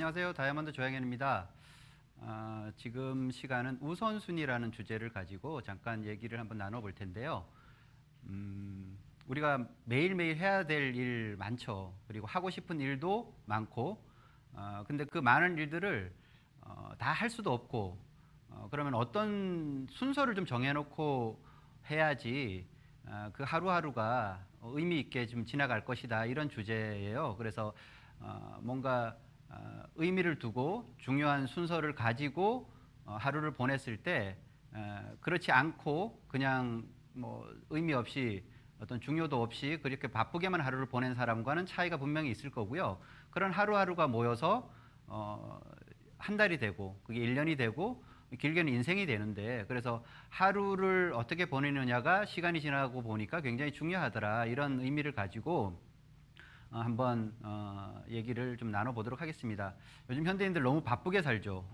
안녕하세요. 다이아몬드 조양현입니다. 지금 시간은 우선순위라는 주제를 가지고 잠깐 얘기를 한번 나눠볼 텐데요. 우리가 매일매일 해야 될 일 많죠. 그리고 하고 싶은 일도 많고, 근데 그 많은 일들을 다 할 수도 없고, 그러면 어떤 순서를 좀 정해놓고 해야지 그 하루하루가 의미 있게 좀 지나갈 것이다. 이런 주제예요. 그래서 뭔가 의미를 두고 중요한 순서를 가지고 하루를 보냈을 때 그렇지 않고 그냥 뭐 의미 없이 어떤 중요도 없이 그렇게 바쁘게만 하루를 보낸 사람과는 차이가 분명히 있을 거고요. 그런 하루하루가 모여서 한 달이 되고 그게 1년이 되고 길게는 인생이 되는데, 그래서 하루를 어떻게 보내느냐가 시간이 지나고 보니까 굉장히 중요하더라, 이런 의미를 가지고 한번 얘기를 좀 나눠보도록 하겠습니다. 요즘 현대인들 너무 바쁘게 살죠.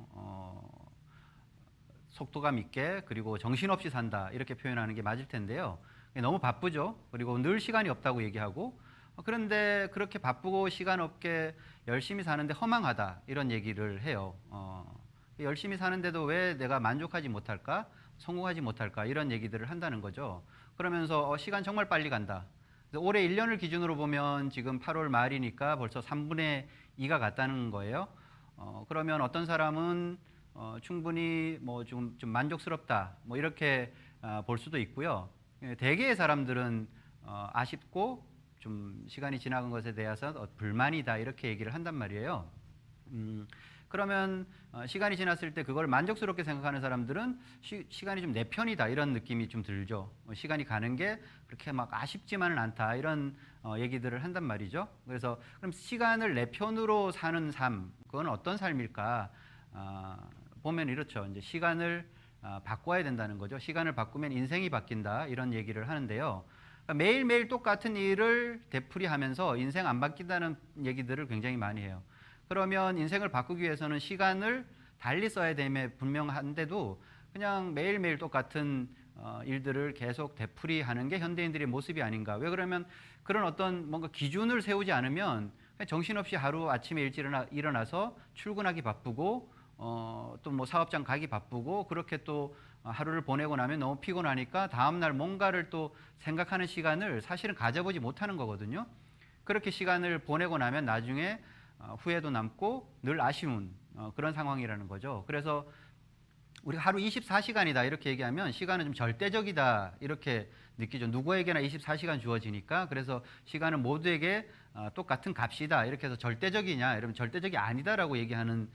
속도감 있게, 그리고 정신없이 산다, 이렇게 표현하는 게 맞을 텐데요. 너무 바쁘죠. 그리고 늘 시간이 없다고 얘기하고, 그런데 그렇게 바쁘고 시간 없게 열심히 사는데 허망하다, 이런 얘기를 해요. 열심히 사는데도 왜 내가 만족하지 못할까, 성공하지 못할까, 이런 얘기들을 한다는 거죠. 그러면서 시간 정말 빨리 간다. 올해 1년을 기준으로 보면 지금 8월 말이니까 벌써 3분의 2가 갔다는 거예요. 그러면 어떤 사람은 충분히 뭐 좀 만족스럽다, 뭐 이렇게 볼 수도 있고요. 대개의 사람들은 아쉽고 좀 시간이 지나간 것에 대해서 불만이다, 이렇게 얘기를 한단 말이에요. 그러면 시간이 지났을 때 그걸 만족스럽게 생각하는 사람들은 시간이 좀 내 편이다, 이런 느낌이 좀 들죠. 시간이 가는 게 그렇게 막 아쉽지만은 않다, 이런 얘기들을 한단 말이죠. 그래서 그럼 시간을 내 편으로 사는 삶, 그건 어떤 삶일까? 보면 이렇죠. 이제 시간을 바꿔야 된다는 거죠. 시간을 바꾸면 인생이 바뀐다, 이런 얘기를 하는데요. 그러니까 매일매일 똑같은 일을 되풀이하면서 인생 안 바뀐다는 얘기들을 굉장히 많이 해요. 그러면 인생을 바꾸기 위해서는 시간을 달리 써야 됨에 분명한데도 그냥 매일매일 똑같은 일들을 계속 되풀이하는 게 현대인들의 모습이 아닌가. 왜 그러면 그런 어떤 뭔가 기준을 세우지 않으면 정신없이 하루 아침에 일찍 일어나서 출근하기 바쁘고 또 뭐 사업장 가기 바쁘고, 그렇게 또 하루를 보내고 나면 너무 피곤하니까 다음날 뭔가를 또 생각하는 시간을 사실은 가져보지 못하는 거거든요. 그렇게 시간을 보내고 나면 나중에 후회도 남고 늘 아쉬운 그런 상황이라는 거죠. 그래서 우리가 하루 24시간이다 이렇게 얘기하면 시간은 좀 절대적이다, 이렇게 느끼죠. 누구에게나 24시간 주어지니까. 그래서 시간은 모두에게 똑같은 값이다, 이렇게 해서 절대적이냐 이러면 절대적이 아니다라고 얘기하는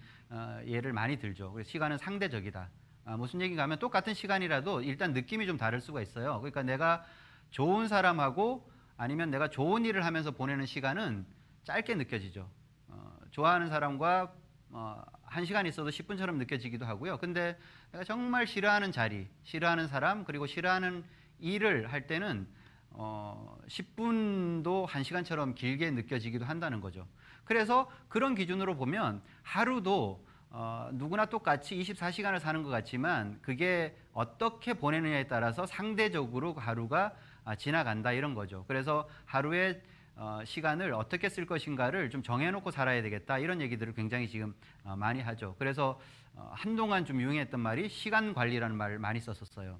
예를 많이 들죠. 그래서 시간은 상대적이다. 무슨 얘기인가 하면 똑같은 시간이라도 일단 느낌이 좀 다를 수가 있어요. 그러니까 내가 좋은 사람하고 아니면 내가 좋은 일을 하면서 보내는 시간은 짧게 느껴지죠. 좋아하는 사람과 1시간 있어도 10분처럼 느껴지기도 하고요. 근데 내가 정말 싫어하는 자리, 싫어하는 사람, 그리고 싫어하는 일을 할 때는 10분도 1시간처럼 길게 느껴지기도 한다는 거죠. 그래서 그런 기준으로 보면 하루도 누구나 똑같이 24시간을 사는 것 같지만 그게 어떻게 보내느냐에 따라서 상대적으로 하루가 지나간다, 이런 거죠. 그래서 하루에 시간을 어떻게 쓸 것인가를 좀 정해놓고 살아야 되겠다, 이런 얘기들을 굉장히 지금 많이 하죠. 그래서 한동안 좀 유행했던 말이 시간 관리라는 말을 많이 썼었어요.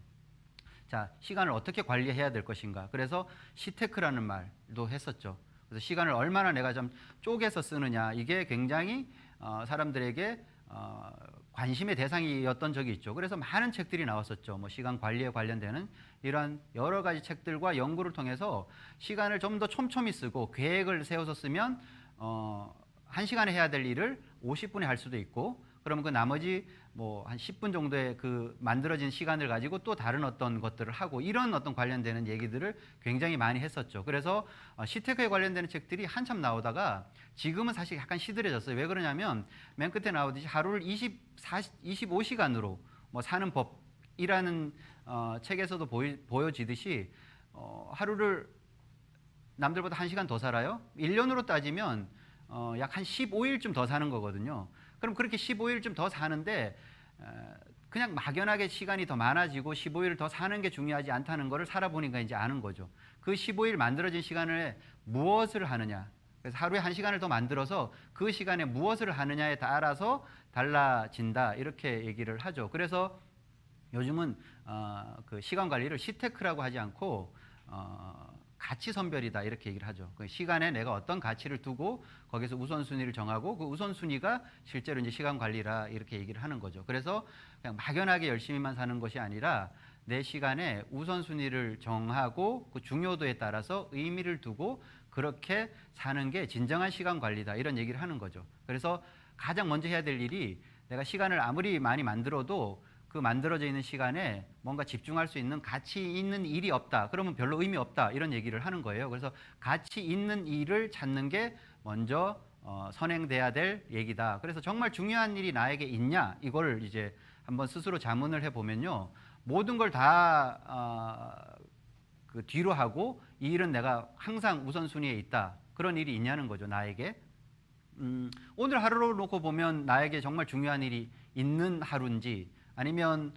자, 시간을 어떻게 관리해야 될 것인가. 그래서 시테크라는 말도 했었죠. 그래서 시간을 얼마나 내가 좀 쪼개서 쓰느냐, 이게 굉장히 사람들에게 관심의 대상이었던 적이 있죠. 그래서 많은 책들이 나왔었죠. 뭐 시간 관리에 관련되는 이런 여러 가지 책들과 연구를 통해서 시간을 좀 더 촘촘히 쓰고 계획을 세워서 쓰면 1시간에 해야 될 일을 50분에 할 수도 있고, 그러면 그 나머지 뭐 한 10분 정도의 그 만들어진 시간을 가지고 또 다른 어떤 것들을 하고, 이런 어떤 관련되는 얘기들을 굉장히 많이 했었죠. 그래서 시테크에 관련되는 책들이 한참 나오다가 지금은 사실 약간 시들해졌어요. 왜 그러냐면 맨 끝에 나오듯이 하루를 25시간으로 뭐 사는 법이라는 책에서도 보여지듯이 하루를 남들보다 1시간 더 살아요. 1년으로 따지면 약 한 15일쯤 더 사는 거거든요. 그럼 그렇게 15일쯤 더 사는데 그냥 막연하게 시간이 더 많아지고 15일을 더 사는 게 중요하지 않다는 거를 살아보니까 이제 아는 거죠. 그 15일 만들어진 시간을 무엇을 하느냐, 그래서 하루에 1시간을 더 만들어서 그 시간에 무엇을 하느냐에 따라서 달라진다 이렇게 얘기를 하죠. 그래서 요즘은 그 시간 관리를 시테크라고 하지 않고 가치 선별이다 이렇게 얘기를 하죠. 그 시간에 내가 어떤 가치를 두고 거기서 우선순위를 정하고 그 우선순위가 실제로 이제 시간 관리라 이렇게 얘기를 하는 거죠. 그래서 그냥 막연하게 열심히만 사는 것이 아니라 내 시간에 우선순위를 정하고 그 중요도에 따라서 의미를 두고 그렇게 사는 게 진정한 시간 관리다 이런 얘기를 하는 거죠. 그래서 가장 먼저 해야 될 일이 내가 시간을 아무리 많이 만들어도 그 만들어져 있는 시간에 뭔가 집중할 수 있는 가치 있는 일이 없다. 그러면 별로 의미 없다. 이런 얘기를 하는 거예요. 그래서 가치 있는 일을 찾는 게 먼저 선행돼야 될 얘기다. 그래서 정말 중요한 일이 나에게 있냐? 이걸 이제 한번 스스로 자문을 해보면요. 모든 걸 다 그 뒤로 하고 이 일은 내가 항상 우선순위에 있다. 그런 일이 있냐는 거죠. 나에게. 오늘 하루로 놓고 보면 나에게 정말 중요한 일이 있는 하루인지 아니면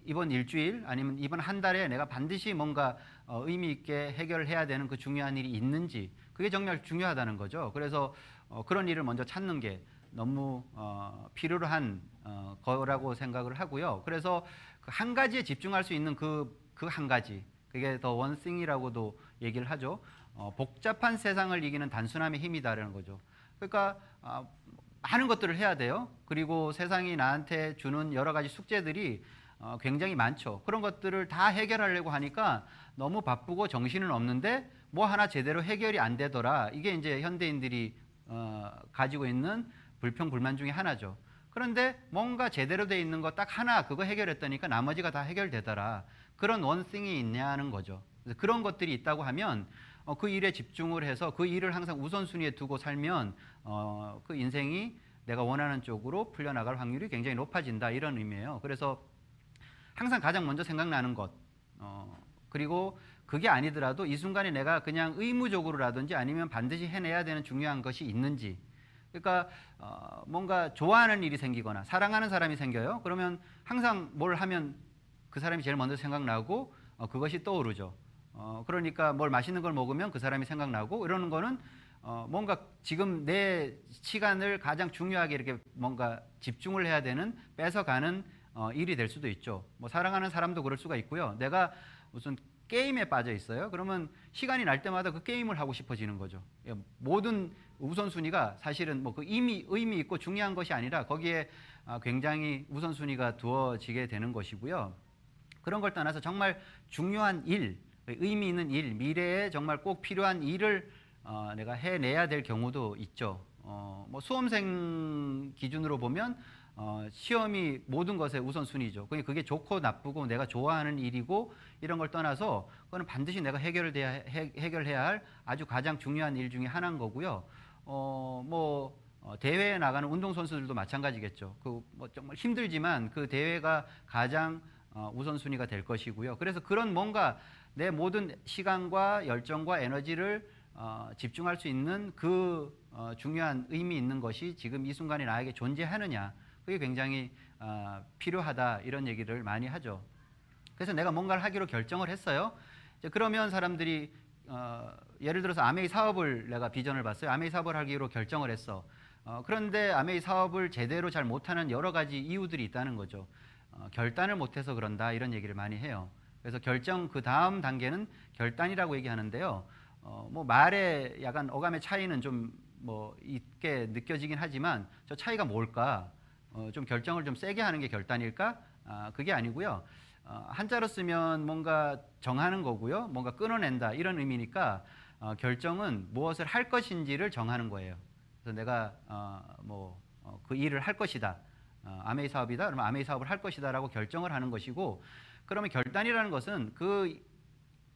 이번 일주일 아니면 이번 한 달에 내가 반드시 뭔가 의미 있게 해결해야 되는 그 중요한 일이 있는지 그게 정말 중요하다는 거죠. 그래서 그런 일을 먼저 찾는 게 너무 필요로 한 거라고 생각을 하고요. 그래서 그 한 가지에 집중할 수 있는 그 한 가지 그게 더 원싱이라고도 얘기를 하죠. 복잡한 세상을 이기는 단순함의 힘이다라는 거죠. 그러니까 많은 것들을 해야 돼요. 그리고 세상이 나한테 주는 여러 가지 숙제들이 굉장히 많죠. 그런 것들을 다 해결하려고 하니까 너무 바쁘고 정신은 없는데 뭐 하나 제대로 해결이 안 되더라. 이게 이제 현대인들이 가지고 있는 불평 불만 중에 하나죠. 그런데 뭔가 제대로 돼 있는 거 딱 하나 그거 해결했더니까 나머지가 다 해결되더라. 그런 원성이 있냐는 거죠. 그래서 그런 것들이 있다고 하면 그 일에 집중을 해서 그 일을 항상 우선순위에 두고 살면 그 인생이 내가 원하는 쪽으로 풀려나갈 확률이 굉장히 높아진다 이런 의미예요. 그래서 항상 가장 먼저 생각나는 것 그리고 그게 아니더라도 이 순간에 내가 그냥 의무적으로라든지 아니면 반드시 해내야 되는 중요한 것이 있는지 그러니까 뭔가 좋아하는 일이 생기거나 사랑하는 사람이 생겨요. 그러면 항상 뭘 하면 그 사람이 제일 먼저 생각나고 그것이 떠오르죠. 그러니까 뭘 맛있는 걸 먹으면 그 사람이 생각나고 이러는 거는 뭔가 지금 내 시간을 가장 중요하게 이렇게 뭔가 집중을 해야 되는 뺏어가는 일이 될 수도 있죠. 뭐 사랑하는 사람도 그럴 수가 있고요. 내가 무슨 게임에 빠져 있어요. 그러면 시간이 날 때마다 그 게임을 하고 싶어지는 거죠. 모든 우선순위가 사실은 뭐 그 의미 있고 중요한 것이 아니라 거기에 굉장히 우선순위가 두어지게 되는 것이고요. 그런 걸 떠나서 정말 중요한 일, 의미 있는 일, 미래에 정말 꼭 필요한 일을 내가 해내야 될 경우도 있죠. 뭐 수험생 기준으로 보면 시험이 모든 것의 우선순위죠. 그게 좋고 나쁘고 내가 좋아하는 일이고 이런 걸 떠나서 그거는 반드시 내가 해결해야 할 아주 가장 중요한 일 중에 하나인 거고요. 대회에 나가는 운동선수들도 마찬가지겠죠. 뭐 정말 힘들지만 그 대회가 가장 우선순위가 될 것이고요. 그래서 그런 뭔가 내 모든 시간과 열정과 에너지를 집중할 수 있는 그 중요한 의미 있는 것이 지금 이 순간에 나에게 존재하느냐 그게 굉장히 필요하다 이런 얘기를 많이 하죠. 그래서 내가 뭔가를 하기로 결정을 했어요. 이제 그러면 사람들이 예를 들어서 아메이 사업을 내가 비전을 봤어요. 아메이 사업을 하기로 결정을 했어. 그런데 아메이 사업을 제대로 잘 못하는 여러 가지 이유들이 있다는 거죠. 결단을 못해서 그런다 이런 얘기를 많이 해요. 그래서 결정 그 다음 단계는 결단이라고 얘기하는데요. 뭐 말의 약간 어감의 차이는 좀 뭐 있게 느껴지긴 하지만 저 차이가 뭘까? 좀 결정을 좀 세게 하는 게 결단일까? 그게 아니고요. 한자로 쓰면 뭔가 정하는 거고요. 뭔가 끊어낸다 이런 의미니까 결정은 무엇을 할 것인지를 정하는 거예요. 그래서 내가 그 일을 할 것이다. 아메이 사업이다. 그러면 아메이 사업을 할 것이다라고 결정을 하는 것이고 그러면 결단이라는 것은 그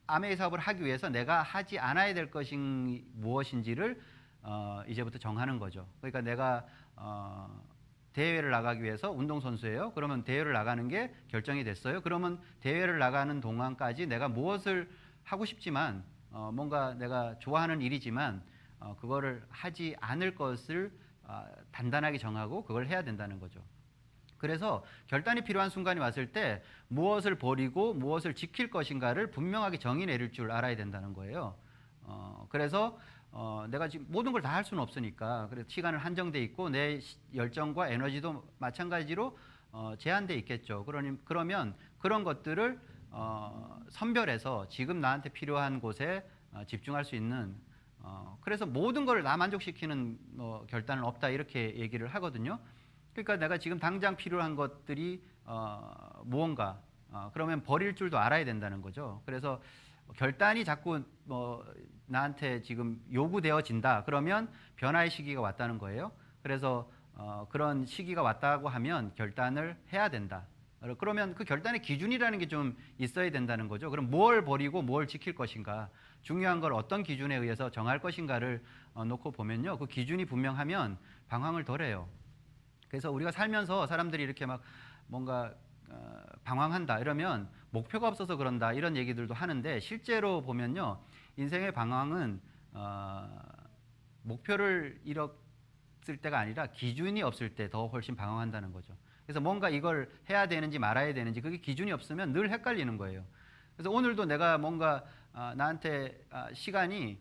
아메이 사업을 하기 위해서 내가 하지 않아야 될 것이 무엇인지를 이제부터 정하는 거죠. 그러니까 내가 대회를 나가기 위해서 운동선수예요. 그러면 대회를 나가는 게 결정이 됐어요. 그러면 대회를 나가는 동안까지 내가 무엇을 하고 싶지만 뭔가 내가 좋아하는 일이지만 그거를 하지 않을 것을 단단하게 정하고 그걸 해야 된다는 거죠. 그래서 결단이 필요한 순간이 왔을 때 무엇을 버리고 무엇을 지킬 것인가를 분명하게 정의 내릴 줄 알아야 된다는 거예요. 그래서 내가 지금 모든 걸 다 할 수는 없으니까 그래서 시간은 한정돼 있고 내 열정과 에너지도 마찬가지로 제한돼 있겠죠. 그러면 그런 것들을 선별해서 지금 나한테 필요한 곳에 집중할 수 있는 그래서 모든 걸 나 만족시키는 결단은 없다 이렇게 얘기를 하거든요. 그러니까 내가 지금 당장 필요한 것들이 무언가 그러면 버릴 줄도 알아야 된다는 거죠. 그래서 결단이 자꾸 나한테 지금 요구되어진다. 그러면 변화의 시기가 왔다는 거예요. 그래서 그런 시기가 왔다고 하면 결단을 해야 된다. 그러면 그 결단의 기준이라는 게 좀 있어야 된다는 거죠. 그럼 뭘 버리고 뭘 지킬 것인가, 중요한 걸 어떤 기준에 의해서 정할 것인가를 놓고 보면요. 그 기준이 분명하면 방황을 덜 해요. 그래서 우리가 살면서 사람들이 이렇게 막 뭔가 방황한다 이러면 목표가 없어서 그런다 이런 얘기들도 하는데 실제로 보면요. 인생의 방황은 목표를 잃었을 때가 아니라 기준이 없을 때 더 훨씬 방황한다는 거죠. 그래서 뭔가 이걸 해야 되는지 말아야 되는지 그게 기준이 없으면 늘 헷갈리는 거예요. 그래서 오늘도 내가 뭔가 나한테 시간이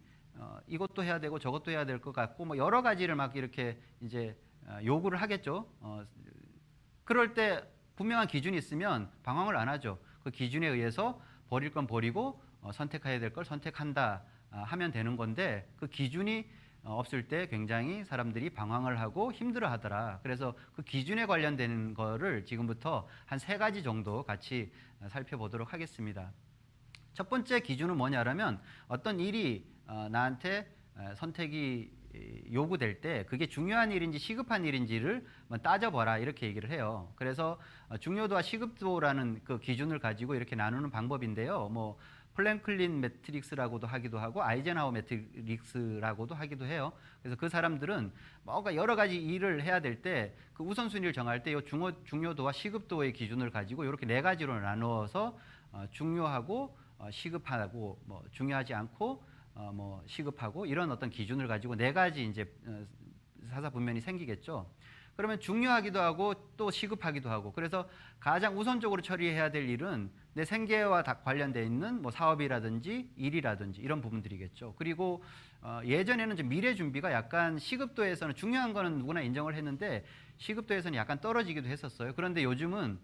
이것도 해야 되고 저것도 해야 될 것 같고 뭐 여러 가지를 막 이렇게 이제 요구를 하겠죠. 그럴 때 분명한 기준이 있으면 방황을 안 하죠. 그 기준에 의해서 버릴 건 버리고 선택해야 될 걸 선택한다 하면 되는 건데 그 기준이 없을 때 굉장히 사람들이 방황을 하고 힘들어 하더라. 그래서 그 기준에 관련된 거를 지금부터 한 3가지 정도 같이 살펴보도록 하겠습니다. 첫 번째 기준은 뭐냐라면 어떤 일이 나한테 선택이 요구될 때 그게 중요한 일인지 시급한 일인지를 따져봐라 이렇게 얘기를 해요. 그래서 중요도와 시급도라는 그 기준을 가지고 이렇게 나누는 방법인데요. 뭐 플랭클린 매트릭스라고도 하기도 하고 아이젠하워 매트릭스라고도 하기도 해요. 그래서 그 사람들은 뭔가 여러 가지 일을 해야 될 때 그 우선순위를 정할 때 이 중요도와 시급도의 기준을 가지고 이렇게 4가지로 나누어서 중요하고 시급하고 뭐 중요하지 않고 뭐 시급하고 이런 어떤 기준을 가지고 4가지 이제 사사분면이 생기겠죠. 그러면 중요하기도 하고 또 시급하기도 하고 그래서 가장 우선적으로 처리해야 될 일은 내 생계와 관련돼 있는 뭐 사업이라든지 일이라든지 이런 부분들이겠죠. 그리고 예전에는 좀 미래 준비가 약간 시급도에서는 중요한 거는 누구나 인정을 했는데 시급도에서는 약간 떨어지기도 했었어요. 그런데 요즘은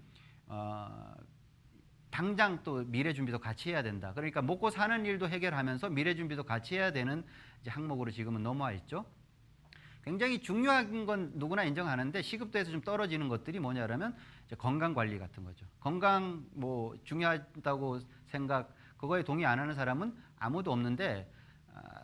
당장 또 미래 준비도 같이 해야 된다. 그러니까 먹고 사는 일도 해결하면서 미래 준비도 같이 해야 되는 이제 항목으로 지금은 넘어와 있죠. 굉장히 중요한 건 누구나 인정하는데 시급도에서 좀 떨어지는 것들이 뭐냐라면 이제 건강 관리 같은 거죠. 건강 뭐 중요하다고 생각 그거에 동의 안 하는 사람은 아무도 없는데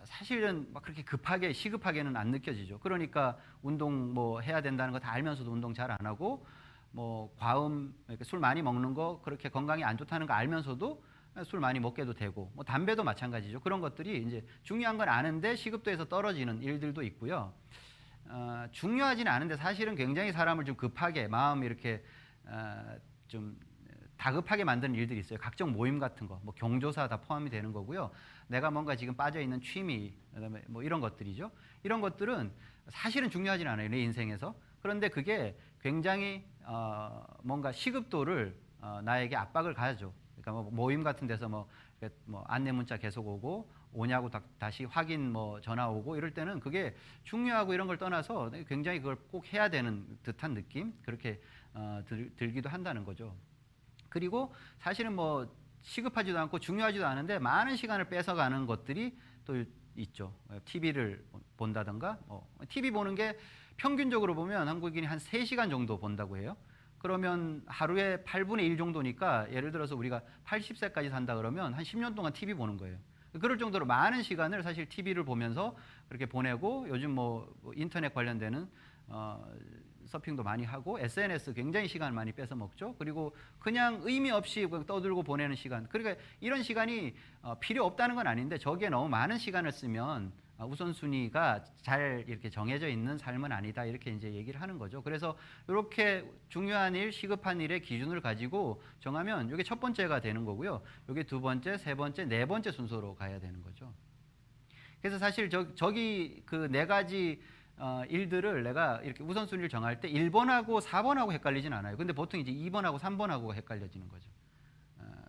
사실은 막 그렇게 급하게 시급하게는 안 느껴지죠. 그러니까 운동 뭐 해야 된다는 거 다 알면서도 운동 잘 안 하고 뭐 과음 술 많이 먹는 거 그렇게 건강에 안 좋다는 거 알면서도 술 많이 먹게도 되고 뭐 담배도 마찬가지죠. 그런 것들이 이제 중요한 건 아는데 시급도에서 떨어지는 일들도 있고요. 중요하지는 않은데 사실은 굉장히 사람을 좀 급하게 마음 이렇게 좀 다급하게 만드는 일들이 있어요. 각종 모임 같은 거, 뭐 경조사 다 포함이 되는 거고요. 내가 뭔가 지금 빠져 있는 취미, 그다음에 뭐 이런 것들이죠. 이런 것들은 사실은 중요하지는 않아요. 내 인생에서. 그런데 그게 굉장히 뭔가 시급도를 나에게 압박을 가하죠. 그러니까 뭐 모임 같은 데서 뭐 안내 문자 계속 오고 오냐고 다시 확인 뭐 전화 오고 이럴 때는 그게 중요하고 이런 걸 떠나서 굉장히 그걸 꼭 해야 되는 듯한 느낌 그렇게 들기도 한다는 거죠. 그리고 사실은 뭐 시급하지도 않고 중요하지도 않은데 많은 시간을 뺏어가는 것들이 또 있죠. TV를 본다든가 TV 보는 게 평균적으로 보면 한국인이 한 3시간 정도 본다고 해요. 그러면 하루에 8분의 1 정도니까 예를 들어서 우리가 80세까지 산다 그러면 한 10년 동안 TV 보는 거예요. 그럴 정도로 많은 시간을 사실 TV를 보면서 그렇게 보내고 요즘 뭐 인터넷 관련되는 서핑도 많이 하고 SNS 굉장히 시간을 많이 뺏어 먹죠. 그리고 그냥 의미 없이 떠들고 보내는 시간. 그러니까 이런 시간이 필요 없다는 건 아닌데 저기에 너무 많은 시간을 쓰면 우선순위가 잘 이렇게 정해져 있는 삶은 아니다. 이렇게 이제 얘기를 하는 거죠. 그래서 이렇게 중요한 일, 시급한 일의 기준을 가지고 정하면 이게 첫 번째가 되는 거고요. 이게 두 번째, 세 번째, 네 번째 순서로 가야 되는 거죠. 그래서 사실 저기 그 4가지 일들을 내가 이렇게 우선순위를 정할 때 1번하고 4번하고 헷갈리진 않아요. 근데 보통 이제 2번하고 3번하고 헷갈려지는 거죠.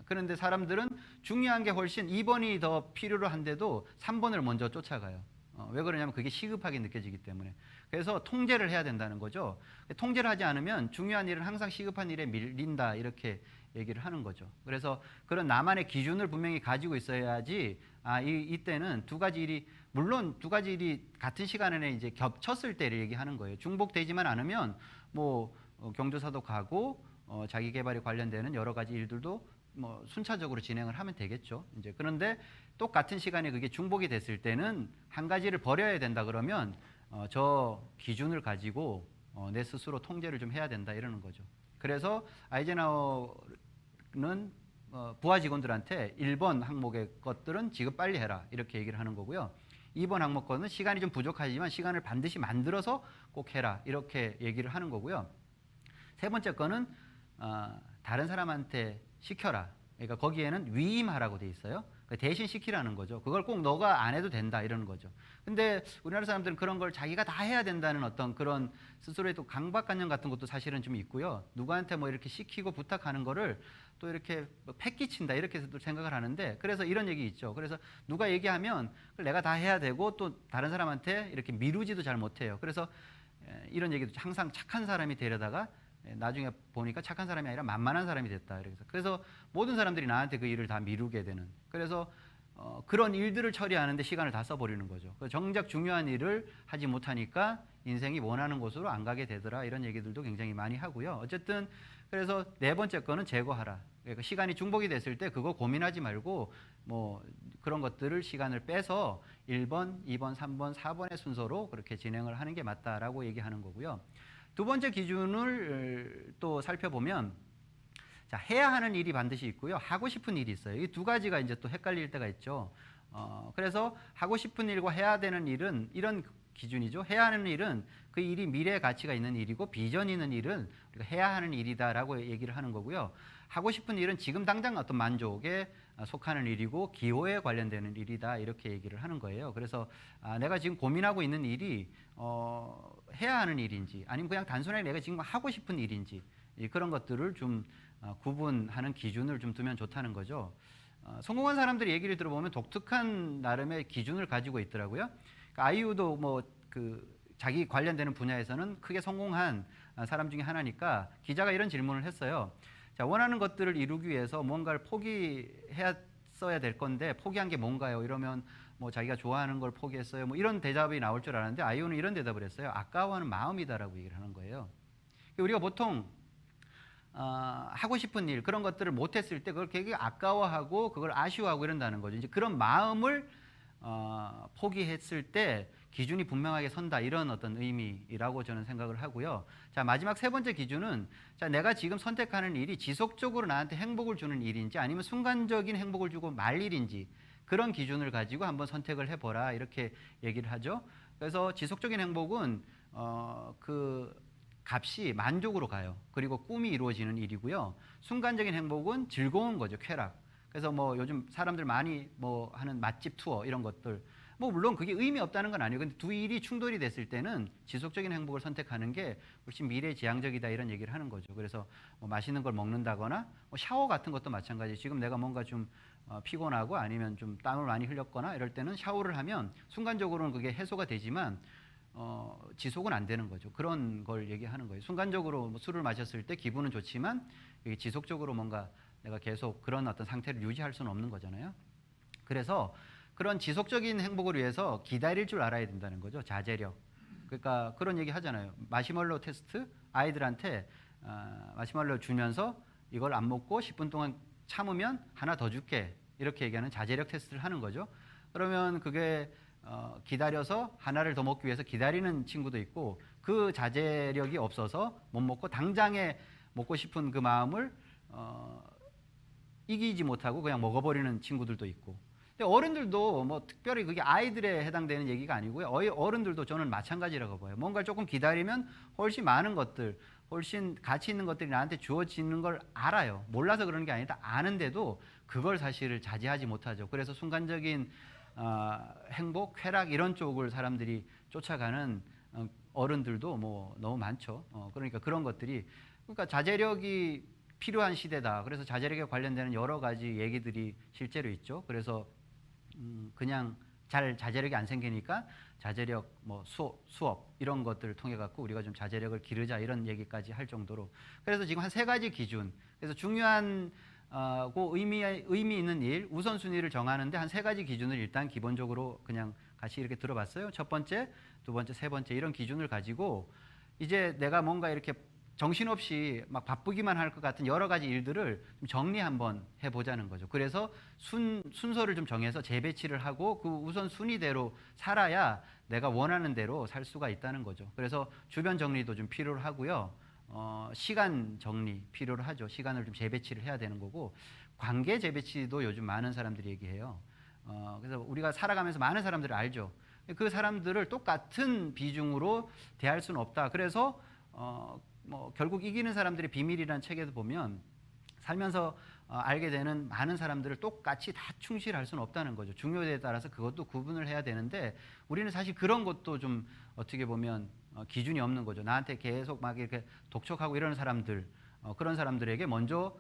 그런데 사람들은 중요한 게 훨씬 2번이 더 필요로 한데도 3번을 먼저 쫓아가요. 왜 그러냐면 그게 시급하게 느껴지기 때문에. 그래서 통제를 해야 된다는 거죠. 통제를 하지 않으면 중요한 일은 항상 시급한 일에 밀린다 이렇게 얘기를 하는 거죠. 그래서 그런 나만의 기준을 분명히 가지고 있어야지 이때는 두 가지 일이 물론 두 가지 일이 같은 시간에 이제 겹쳤을 때를 얘기하는 거예요. 중복되지만 않으면 뭐 경조사도 가고 자기 개발에 관련되는 여러 가지 일들도 뭐 순차적으로 진행을 하면 되겠죠. 이제 그런데 똑같은 시간에 그게 중복이 됐을 때는 한 가지를 버려야 된다 그러면 저 기준을 가지고 내 스스로 통제를 좀 해야 된다 이러는 거죠. 그래서 아이젠하워는 부하 직원들한테 1번 항목의 것들은 지금 빨리 해라 이렇게 얘기를 하는 거고요. 2번 항목 거는 시간이 좀 부족하지만 시간을 반드시 만들어서 꼭 해라 이렇게 얘기를 하는 거고요. 세 번째 거는 다른 사람한테 시켜라. 그러니까 거기에는 위임하라고 돼 있어요. 그러니까 대신 시키라는 거죠. 그걸 꼭 너가 안 해도 된다 이러는 거죠. 근데 우리나라 사람들은 그런 걸 자기가 다 해야 된다는 어떤 그런 스스로의 또 강박관념 같은 것도 사실은 좀 있고요. 누구한테 뭐 이렇게 시키고 부탁하는 거를 또 이렇게 패기친다 이렇게 생각을 하는데 그래서 이런 얘기 있죠. 그래서 누가 얘기하면 내가 다 해야 되고 또 다른 사람한테 이렇게 미루지도 잘 못해요. 그래서 이런 얘기도 항상 착한 사람이 되려다가 나중에 보니까 착한 사람이 아니라 만만한 사람이 됐다. 그래서 모든 사람들이 나한테 그 일을 다 미루게 되는. 그래서 그런 일들을 처리하는데 시간을 다 써버리는 거죠. 정작 중요한 일을 하지 못하니까 인생이 원하는 곳으로 안 가게 되더라. 이런 얘기들도 굉장히 많이 하고요. 어쨌든 그래서 네 번째 거는 제거하라. 그러니까 시간이 중복이 됐을 때 그거 고민하지 말고 뭐 그런 것들을 시간을 빼서 1번, 2번, 3번, 4번의 순서로 그렇게 진행을 하는 게 맞다라고 얘기하는 거고요. 두 번째 기준을 또 살펴보면 자, 해야 하는 일이 반드시 있고요. 하고 싶은 일이 있어요. 이 두 가지가 이제 또 헷갈릴 때가 있죠. 그래서 하고 싶은 일과 해야 되는 일은 이런 기준이죠. 해야 하는 일은 그 일이 미래의 가치가 있는 일이고 비전 있는 일은 우리가 해야 하는 일이다라고 얘기를 하는 거고요. 하고 싶은 일은 지금 당장 어떤 만족에 속하는 일이고 기호에 관련되는 일이다 이렇게 얘기를 하는 거예요. 그래서 내가 지금 고민하고 있는 일이 해야 하는 일인지 아니면 그냥 단순하게 내가 지금 하고 싶은 일인지 그런 것들을 좀 구분하는 기준을 좀 두면 좋다는 거죠. 성공한 사람들의 얘기를 들어보면 독특한 나름의 기준을 가지고 있더라고요. 그러니까 아이유도 뭐 자기 관련되는 분야에서는 크게 성공한 사람 중에 하나니까 기자가 이런 질문을 했어요. 자, 원하는 것들을 이루기 위해서 뭔가를 포기했어야 될 건데 포기한 게 뭔가요? 이러면 뭐 자기가 좋아하는 걸 포기했어요. 뭐 이런 대답이 나올 줄 알았는데 아이유는 이런 대답을 했어요. 아까워하는 마음이다라고 얘기를 하는 거예요. 우리가 보통 하고 싶은 일 그런 것들을 못했을 때 그걸 되게 아까워하고 그걸 아쉬워하고 이런다는 거죠. 이제 그런 마음을 포기했을 때 기준이 분명하게 선다 이런 어떤 의미라고 저는 생각을 하고요. 자, 마지막 세 번째 기준은 자, 내가 지금 선택하는 일이 지속적으로 나한테 행복을 주는 일인지 아니면 순간적인 행복을 주고 말 일인지 그런 기준을 가지고 한번 선택을 해보라 이렇게 얘기를 하죠. 그래서 지속적인 행복은 그 값이 만족으로 가요. 그리고 꿈이 이루어지는 일이고요. 순간적인 행복은 즐거운 거죠. 쾌락. 그래서 뭐 요즘 사람들 많이 뭐 하는 맛집 투어 이런 것들 뭐 물론 그게 의미 없다는 건 아니에요. 근데 두 일이 충돌이 됐을 때는 지속적인 행복을 선택하는 게 훨씬 미래지향적이다 이런 얘기를 하는 거죠. 그래서 뭐 맛있는 걸 먹는다거나 뭐 샤워 같은 것도 마찬가지. 지금 내가 뭔가 좀 피곤하고 아니면 좀 땀을 많이 흘렸거나 이럴 때는 샤워를 하면 순간적으로는 그게 해소가 되지만 지속은 안 되는 거죠. 그런 걸 얘기하는 거예요. 순간적으로 뭐 술을 마셨을 때 기분은 좋지만 이게 지속적으로 뭔가 내가 계속 그런 어떤 상태를 유지할 수는 없는 거잖아요. 그래서 그런 지속적인 행복을 위해서 기다릴 줄 알아야 된다는 거죠. 자제력. 그러니까 그런 얘기 하잖아요. 마시멜로 테스트 아이들한테 마시멜로 주면서 이걸 안 먹고 10분 동안 참으면 하나 더 줄게. 이렇게 얘기하는 자제력 테스트를 하는 거죠. 그러면 그게 기다려서 하나를 더 먹기 위해서 기다리는 친구도 있고 그 자제력이 없어서 못 먹고 당장에 먹고 싶은 그 마음을 이기지 못하고 그냥 먹어버리는 친구들도 있고 근데 어른들도 뭐 특별히 그게 아이들에 해당되는 얘기가 아니고요. 어른들도 저는 마찬가지라고 봐요. 뭔가 조금 기다리면 훨씬 많은 것들 훨씬 가치 있는 것들이 나한테 주어지는 걸 알아요. 몰라서 그러는 게 아니다. 아는데도 그걸 사실 자제하지 못하죠. 그래서 순간적인 행복, 쾌락 이런 쪽을 사람들이 쫓아가는 어른들도 뭐 너무 많죠. 그러니까 그런 것들이 그러니까 자제력이 필요한 시대다. 그래서 자제력에 관련되는 여러 가지 얘기들이 실제로 있죠. 그래서 그냥 잘 자제력이 안 생기니까 자제력 뭐 수업 이런 것들을 통해 갖고 우리가 좀 자제력을 기르자 이런 얘기까지 할 정도로. 그래서 지금 한 세 가지 기준. 그래서 중요한 고 의미 있는 일 우선순위를 정하는데 한 세 가지 기준을 일단 기본적으로 그냥 같이 이렇게 들어봤어요. 첫 번째, 두 번째, 세 번째 이런 기준을 가지고 이제 내가 뭔가 이렇게 정신없이 막 바쁘기만 할 것 같은 여러 가지 일들을 좀 정리 한번 해보자는 거죠. 그래서 순서를 좀 정해서 재배치를 하고 그 우선 순위대로 살아야 내가 원하는 대로 살 수가 있다는 거죠. 그래서 주변 정리도 좀 필요로 하고요. 시간 정리 필요로 하죠. 시간을 좀 재배치를 해야 되는 거고 관계 재배치도 요즘 많은 사람들이 얘기해요. 그래서 우리가 살아가면서 많은 사람들을 알죠. 그 사람들을 똑같은 비중으로 대할 수는 없다. 그래서 뭐 결국 이기는 사람들의 비밀이라는 책에도 보면 살면서 알게 되는 많은 사람들을 똑같이 다 충실할 수는 없다는 거죠. 중요도에 따라서 그것도 구분을 해야 되는데 우리는 사실 그런 것도 좀 어떻게 보면 기준이 없는 거죠. 나한테 계속 막 이렇게 독촉하고 이러는 사람들 그런 사람들에게 먼저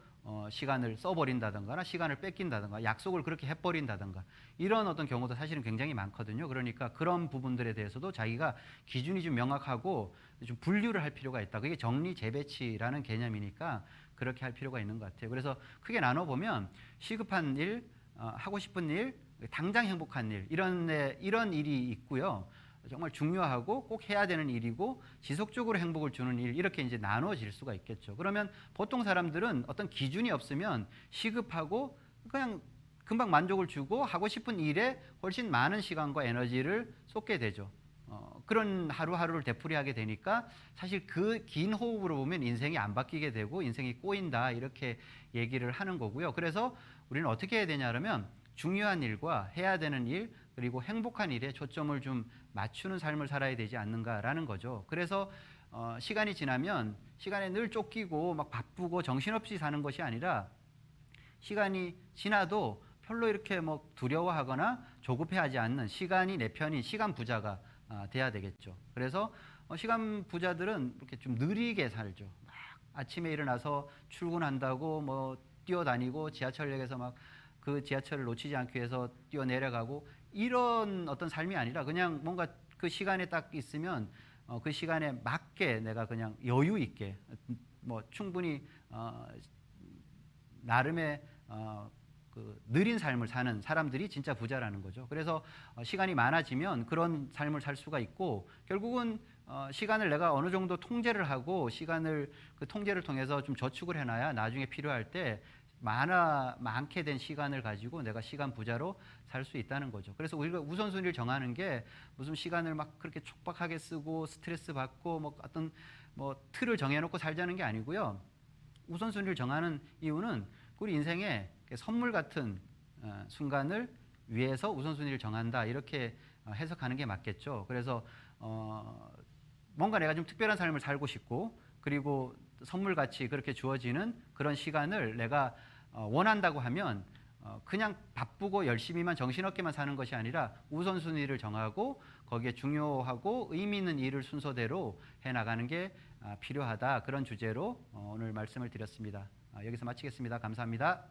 시간을 써버린다든가 시간을 뺏긴다든가 약속을 그렇게 해버린다든가 이런 어떤 경우도 사실은 굉장히 많거든요. 그러니까 그런 부분들에 대해서도 자기가 기준이 좀 명확하고 좀 분류를 할 필요가 있다. 그게 정리 재배치라는 개념이니까 그렇게 할 필요가 있는 것 같아요. 그래서 크게 나눠보면 시급한 일, 하고 싶은 일, 당장 행복한 일 이런 일이 있고요. 정말 중요하고 꼭 해야 되는 일이고 지속적으로 행복을 주는 일 이렇게 이제 나눠질 수가 있겠죠. 그러면 보통 사람들은 어떤 기준이 없으면 시급하고 그냥 금방 만족을 주고 하고 싶은 일에 훨씬 많은 시간과 에너지를 쏟게 되죠. 그런 하루하루를 되풀이하게 되니까 사실 그 긴 호흡으로 보면 인생이 안 바뀌게 되고 인생이 꼬인다 이렇게 얘기를 하는 거고요. 그래서 우리는 어떻게 해야 되냐 그러면 중요한 일과 해야 되는 일 그리고 행복한 일에 초점을 좀 맞추는 삶을 살아야 되지 않는가라는 거죠. 그래서 시간이 지나면 시간에 늘 쫓기고 막 바쁘고 정신없이 사는 것이 아니라 시간이 지나도 별로 이렇게 뭐 두려워하거나 조급해하지 않는 시간이 내 편인 시간 부자가 돼야 되겠죠. 그래서 시간 부자들은 이렇게 좀 느리게 살죠. 막 아침에 일어나서 출근한다고 뭐 뛰어다니고 지하철역에서 막 그 지하철을 놓치지 않기 위해서 뛰어 내려가고 이런 어떤 삶이 아니라 그냥 뭔가 그 시간에 딱 있으면 그 시간에 맞게 내가 그냥 여유 있게 뭐 충분히 나름의 그 느린 삶을 사는 사람들이 진짜 부자라는 거죠. 그래서 시간이 많아지면 그런 삶을 살 수가 있고 결국은 시간을 내가 어느 정도 통제를 하고 시간을 그 통제를 통해서 좀 저축을 해놔야 나중에 필요할 때 많게 된 시간을 가지고 내가 시간 부자로 살 수 있다는 거죠. 그래서 우리가 우선순위를 정하는 게 무슨 시간을 막 그렇게 촉박하게 쓰고 스트레스 받고 뭐 어떤 뭐 틀을 정해놓고 살자는 게 아니고요. 우선순위를 정하는 이유는 우리 인생에 선물 같은 순간을 위해서 우선순위를 정한다 이렇게 해석하는 게 맞겠죠. 그래서 뭔가 내가 좀 특별한 삶을 살고 싶고 그리고 선물같이 그렇게 주어지는 그런 시간을 내가 원한다고 하면 그냥 바쁘고 열심히만 정신없게만 사는 것이 아니라 우선순위를 정하고 거기에 중요하고 의미 있는 일을 순서대로 해나가는 게 필요하다. 그런 주제로 오늘 말씀을 드렸습니다. 여기서 마치겠습니다. 감사합니다.